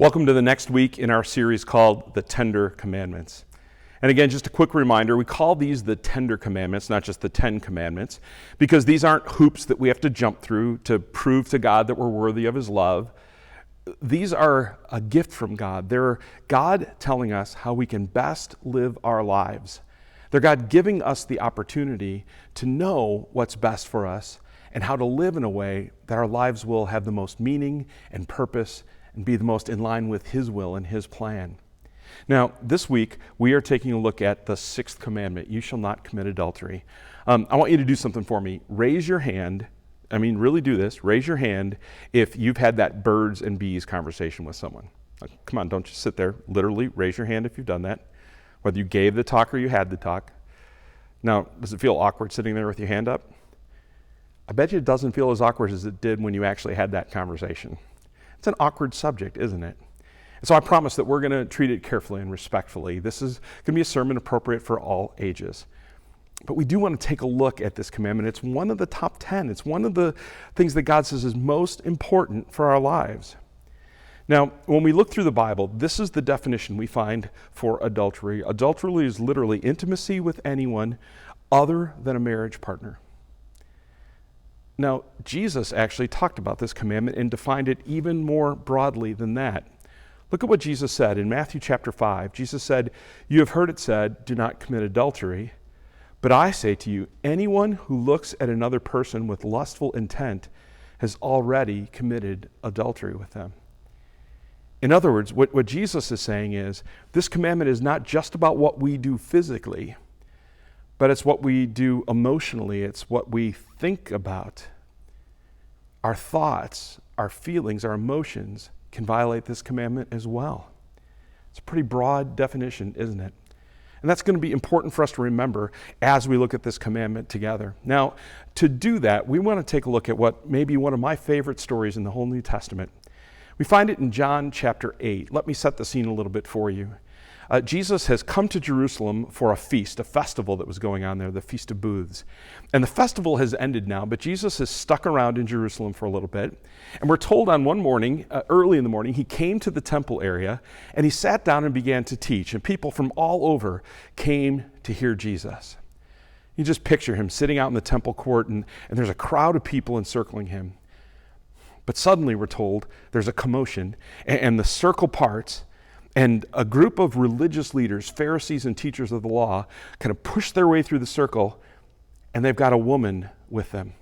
Welcome to the next week in our series called The Tender Commandments. And again, just a quick reminder, we call these the Tender Commandments, not just the 10 Commandments, because these aren't hoops that we have to jump through to prove to God that we're worthy of His love. These are a gift from God. They're God telling us how we can best live our lives. They're God giving us the opportunity to know what's best for us and how to live in a way that our lives will have the most meaning and purpose and be the most in line with His will and His plan. Now, this week, we are taking a look at the 6th commandment, you shall not commit adultery. I want you to do something for me. Raise your hand. Really do this. Raise your hand if you've had that birds and bees conversation with someone. Come on, don't just sit there. Literally, raise your hand if you've done that, whether you gave the talk or you had the talk. Now, does it feel awkward sitting there with your hand up? I bet you it doesn't feel as awkward as it did when you actually had that conversation. It's an awkward subject, isn't it? And so I promise that we're going to treat it carefully and respectfully. This is going to be a sermon appropriate for all ages. But we do want to take a look at this commandment. It's one of the top 10. It's one of the things that God says is most important for our lives. Now, when we look through the Bible, this is the definition we find for adultery. Adultery is literally intimacy with anyone other than a marriage partner. Now, Jesus actually talked about this commandment and defined it even more broadly than that. Look at what Jesus said in Matthew chapter 5. Jesus said, "You have heard it said, do not commit adultery. But I say to you, anyone who looks at another person with lustful intent has already committed adultery with them." In other words, what Jesus is saying is, this commandment is not just about what we do physically, but it's what we do emotionally. It's what we think about. Our thoughts, our feelings, our emotions can violate this commandment as well. It's a pretty broad definition, isn't it? And that's going to be important for us to remember as we look at this commandment together. Now, to do that, we want to take a look at what may be one of my favorite stories in the whole New Testament. We find it in John chapter 8. Let me set the scene a little bit for you. Jesus has come to Jerusalem for a feast, a festival that was going on there, the Feast of Booths. And the festival has ended now, but Jesus has stuck around in Jerusalem for a little bit. And we're told on one morning, early in the morning, he came to the temple area and he sat down and began to teach. And people from all over came to hear Jesus. You just picture him sitting out in the temple court and there's a crowd of people encircling him. But suddenly we're told there's a commotion and the circle parts. And a group of religious leaders, Pharisees and teachers of the law, kind of push their way through the circle, and they've got a woman with them.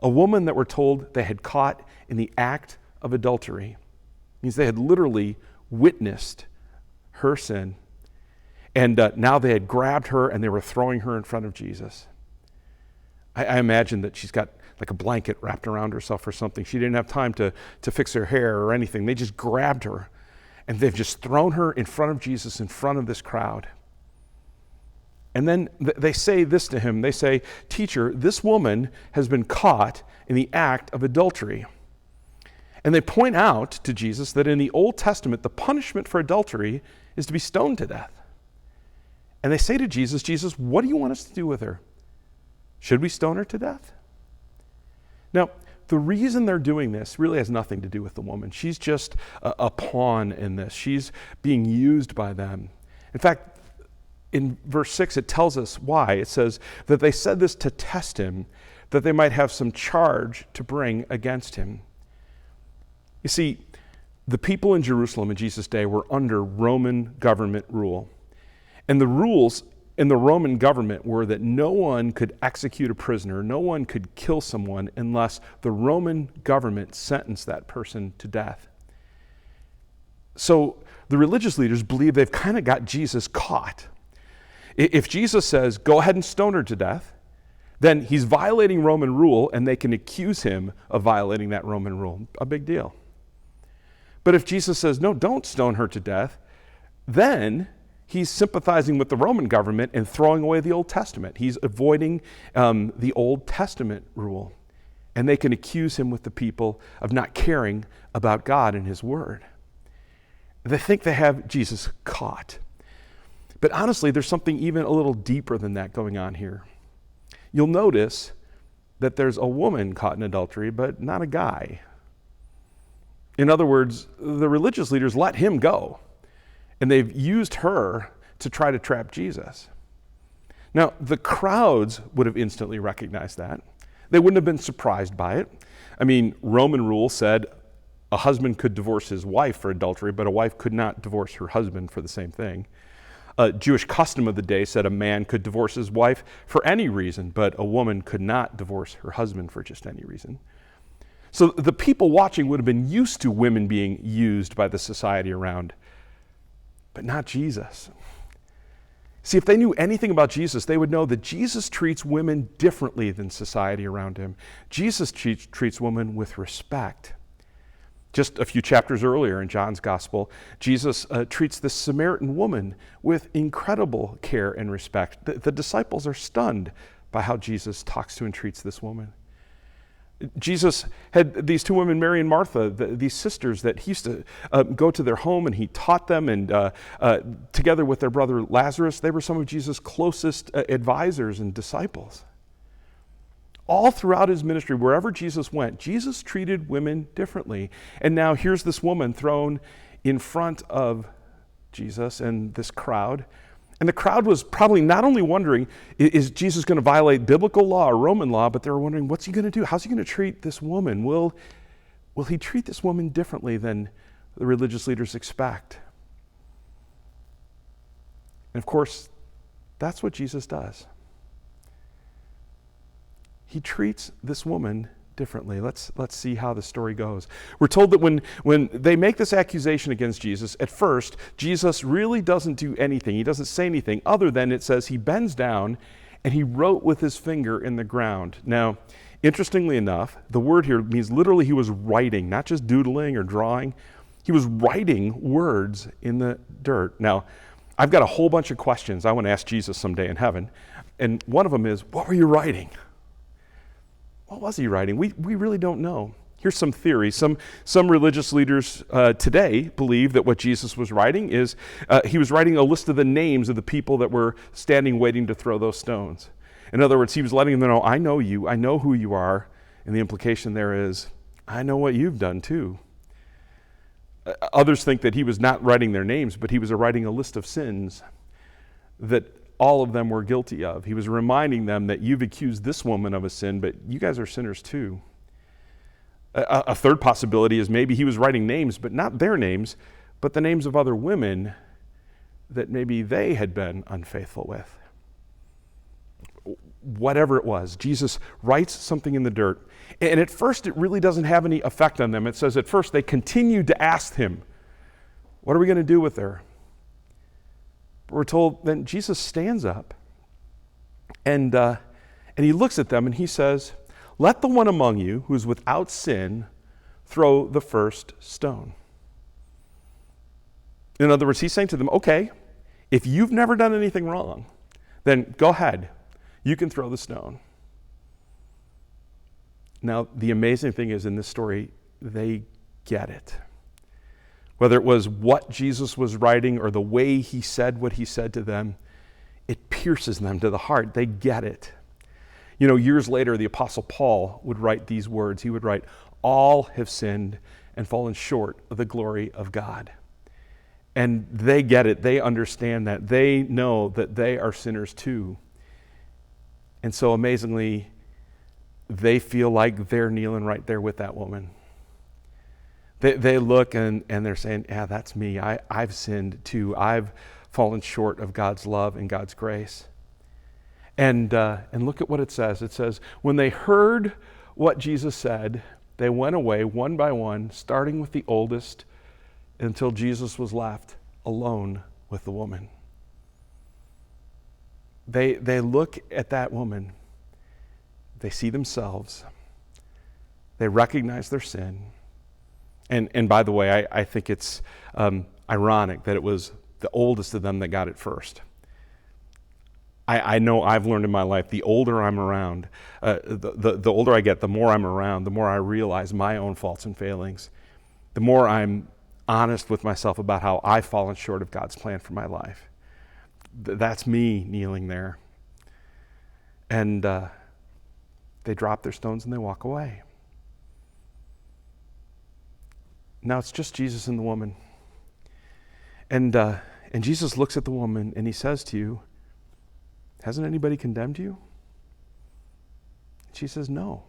A woman that we're told they had caught in the act of adultery. It means they had literally witnessed her sin. And now they had grabbed her and they were throwing her in front of Jesus. I imagine that she's got like a blanket wrapped around herself or something. She didn't have time to fix her hair or anything. They just grabbed her. And they've just thrown her in front of Jesus, in front of this crowd. And then they say this to him. They say, "Teacher, this woman has been caught in the act of adultery." And they point out to Jesus that in the Old Testament, the punishment for adultery is to be stoned to death. And they say to Jesus, "Jesus, what do you want us to do with her? Should we stone her to death?" Now, the reason they're doing this really has nothing to do with the woman. She's just a pawn in this. She's being used by them. In fact, in verse 6, it tells us why. It says that they said this to test him, that they might have some charge to bring against him. You see, the people in Jerusalem in Jesus' day were under Roman government rule. And the rules in the Roman government were that no one could execute a prisoner, no one could kill someone unless the Roman government sentenced that person to death. So the religious leaders believe they've kind of got Jesus caught. If Jesus says, "Go ahead and stone her to death," then he's violating Roman rule and they can accuse him of violating that Roman rule. A big deal. But if Jesus says, "No, don't stone her to death," then he's sympathizing with the Roman government and throwing away the Old Testament. He's avoiding the Old Testament rule. And they can accuse him with the people of not caring about God and his word. They think they have Jesus caught. But honestly, there's something even a little deeper than that going on here. You'll notice that there's a woman caught in adultery, but not a guy. In other words, the religious leaders let him go, and they've used her to try to trap Jesus. Now, the crowds would have instantly recognized that. They wouldn't have been surprised by it. I mean, Roman rule said a husband could divorce his wife for adultery, but a wife could not divorce her husband for the same thing. A Jewish custom of the day said a man could divorce his wife for any reason, but a woman could not divorce her husband for just any reason. So the people watching would have been used to women being used by the society around, but not Jesus. See, if they knew anything about Jesus, they would know that Jesus treats women differently than society around him. Jesus treats women with respect. Just a few chapters earlier in John's gospel, Jesus treats this Samaritan woman with incredible care and respect. The disciples are stunned by how Jesus talks to and treats this woman. Jesus had these two women, Mary and Martha, these sisters that he used to go to their home and he taught them, and together with their brother Lazarus, they were some of Jesus' closest advisors and disciples. All throughout his ministry, wherever Jesus went, Jesus treated women differently. And now here's this woman thrown in front of Jesus and this crowd. And the crowd was probably not only wondering, is Jesus going to violate biblical law or Roman law, but they were wondering, what's he going to do? How's he going to treat this woman? Will he treat this woman differently than the religious leaders expect? And of course, that's what Jesus does. He treats this woman differently. Let's see how the story goes. We're told that when they make this accusation against Jesus, at first, Jesus really doesn't do anything. He doesn't say anything other than it says he bends down and he wrote with his finger in the ground. Now, interestingly enough, the word here means literally he was writing, not just doodling or drawing. He was writing words in the dirt. Now, I've got a whole bunch of questions I want to ask Jesus someday in heaven. And one of them is, what were you writing? What was he writing? We really don't know. Here's some theories. Some religious leaders today believe that what Jesus was writing is he was writing a list of the names of the people that were standing waiting to throw those stones. In other words, he was letting them know, I know you, I know who you are, and the implication there is, I know what you've done too. Others think that he was not writing their names, but he was writing a list of sins that all of them were guilty of. He was reminding them that you've accused this woman of a sin, but you guys are sinners too. A third possibility is maybe he was writing names, but not their names, but the names of other women that maybe they had been unfaithful with. Whatever it was, Jesus writes something in the dirt. And at first, it really doesn't have any effect on them. It says at first they continued to ask him, what are we going to do with her? We're told then Jesus stands up and he looks at them and he says, let the one among you who is without sin throw the first stone. In other words, he's saying to them, okay, if you've never done anything wrong, then go ahead. You can throw the stone. Now, the amazing thing is in this story, they get it. Whether it was what Jesus was writing or the way he said what he said to them, it pierces them to the heart. They get it. You know, years later, the Apostle Paul would write these words. He would write, all have sinned and fallen short of the glory of God. And they get it. They understand that. They know that they are sinners too. And so amazingly, they feel like they're kneeling right there with that woman. They look and they're saying, yeah, that's me. I've sinned too. I've fallen short of God's love and God's grace. And look at what it says. It says, when they heard what Jesus said, they went away one by one, starting with the oldest, until Jesus was left alone with the woman. They look at that woman. They see themselves. They recognize their sin. And by the way, I think it's ironic that it was the oldest of them that got it first. I know I've learned in my life, the older I'm around, the older I get, the more I'm around, the more I realize my own faults and failings, the more I'm honest with myself about how I've fallen short of God's plan for my life. That's me kneeling there. And they drop their stones and they walk away. Now it's just Jesus and the woman. And Jesus looks at the woman and he says to you, hasn't anybody condemned you? She says, no.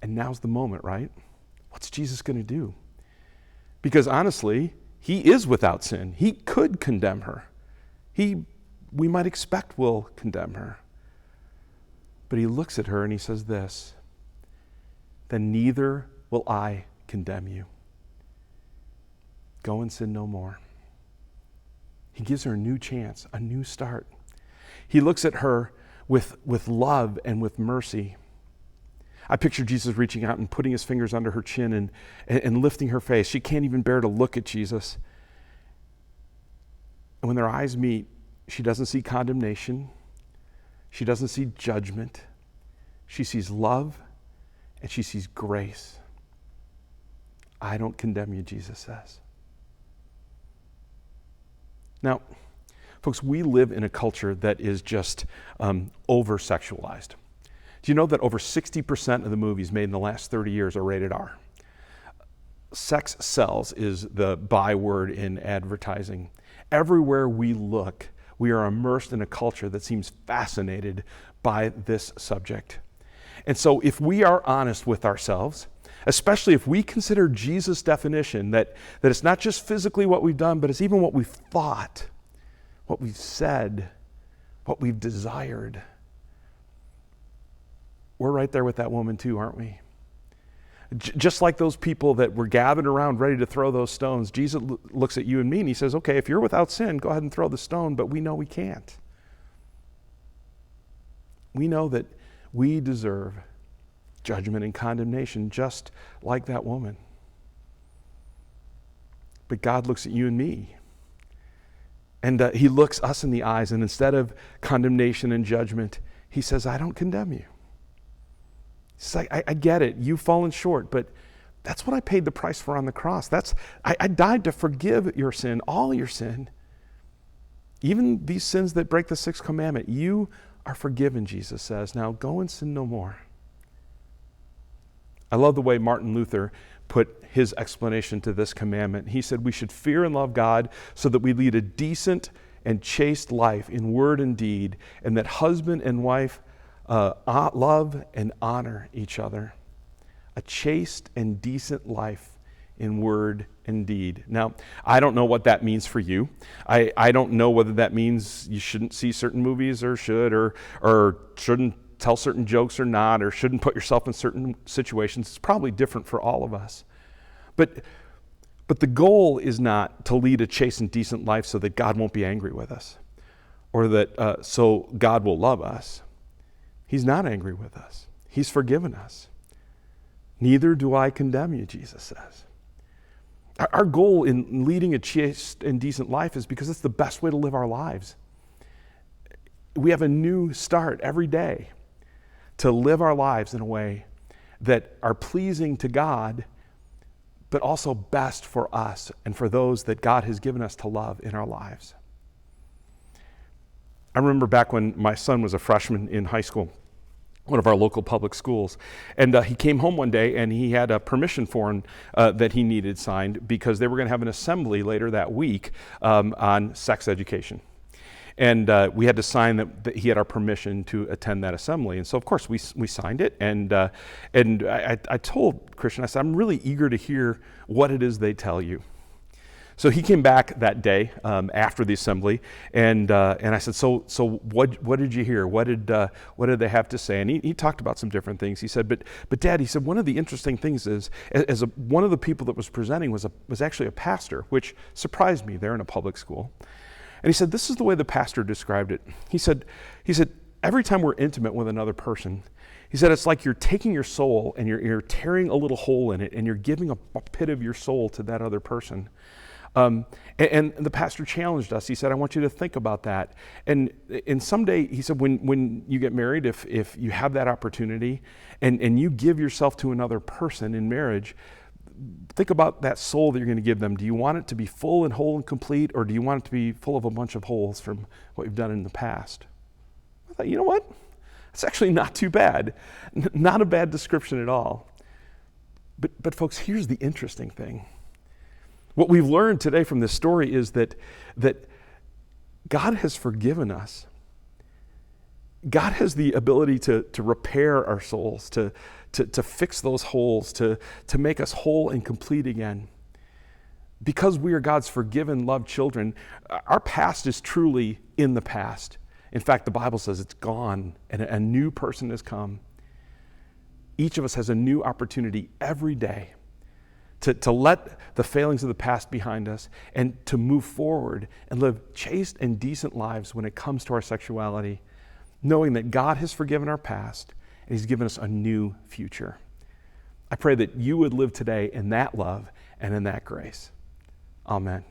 And now's the moment, right? What's Jesus going to do? Because honestly, he is without sin. He could condemn her. We might expect will condemn her. But he looks at her and he says this, then neither will I condemn you. Go and sin no more. He gives her a new chance, a new start. He looks at her with love and with mercy. I picture Jesus reaching out and putting his fingers under her chin and lifting her face. She can't even bear to look at Jesus. And when their eyes meet, she doesn't see condemnation. She doesn't see judgment. She sees love and she sees grace. I don't condemn you, Jesus says. Now, folks, we live in a culture that is just over-sexualized. Do you know that over 60% of the movies made in the last 30 years are rated R? Sex sells is the byword in advertising. Everywhere we look, we are immersed in a culture that seems fascinated by this subject. And so if we are honest with ourselves, especially if we consider Jesus' definition that it's not just physically what we've done, but it's even what we've thought, what we've said, what we've desired. We're right there with that woman too, aren't we? Just like those people that were gathered around ready to throw those stones, Jesus looks at you and me and he says, okay, if you're without sin, go ahead and throw the stone, but we know we can't. We know that we deserve judgment and condemnation just like that woman. But God looks at you and me. And he looks us in the eyes, and instead of condemnation and judgment, he says, I don't condemn you. It's like, I get it. You've fallen short, but that's what I paid the price for on the cross. I died to forgive your sin, all your sin. Even these sins that break the sixth commandment. You are forgiven, Jesus says. Now go and sin no more. I love the way Martin Luther put his explanation to this commandment. He said we should fear and love God so that we lead a decent and chaste life in word and deed, and that husband and wife love and honor each other. A chaste and decent life in word and deed. Now, I don't know what that means for you. I don't know whether that means you shouldn't see certain movies or should or shouldn't tell certain jokes or not, or shouldn't put yourself in certain situations. It's probably different for all of us. But the goal is not to lead a chaste and decent life so that God won't be angry with us, or that so God will love us. He's not angry with us. He's forgiven us. Neither do I condemn you, Jesus says. Our goal in leading a chaste and decent life is because it's the best way to live our lives. We have a new start every day to live our lives in a way that are pleasing to God, but also best for us and for those that God has given us to love in our lives. I remember back when my son was a freshman in high school, one of our local public schools, and he came home one day and he had a permission form that he needed signed because they were going to have an assembly later that week on sex education. And we had to sign that he had our permission to attend that assembly. And so, of course, we signed it. And I told Christian, I said, I'm really eager to hear what it is they tell you. So he came back that day after the assembly, and I said, so what did you hear? What did they have to say? And he talked about some different things. He said, but Dad, he said, one of the interesting things is, one of the people that was presenting was actually a pastor, which surprised me. They're in a public school. And he said, this is the way the pastor described it. He said, every time we're intimate with another person, he said, it's like you're taking your soul and you're tearing a little hole in it and you're giving a pit of your soul to that other person. And the pastor challenged us. He said, I want you to think about that. And someday, he said, when you get married, if you have that opportunity and you give yourself to another person in marriage, think about that soul that you're going to give them. Do you want it to be full and whole and complete, or do you want it to be full of a bunch of holes from what you've done in the past? I thought, you know what? It's actually not too bad. Not a bad description at all. But folks, here's the interesting thing. What we've learned today from this story is that God has forgiven us. God has the ability to repair our souls, to fix those holes, to make us whole and complete again. Because we are God's forgiven, loved children, our past is truly in the past. In fact, the Bible says it's gone and a new person has come. Each of us has a new opportunity every day to let the failings of the past behind us and to move forward and live chaste and decent lives when it comes to our sexuality, knowing that God has forgiven our past and He's given us a new future. I pray that you would live today in that love and in that grace. Amen.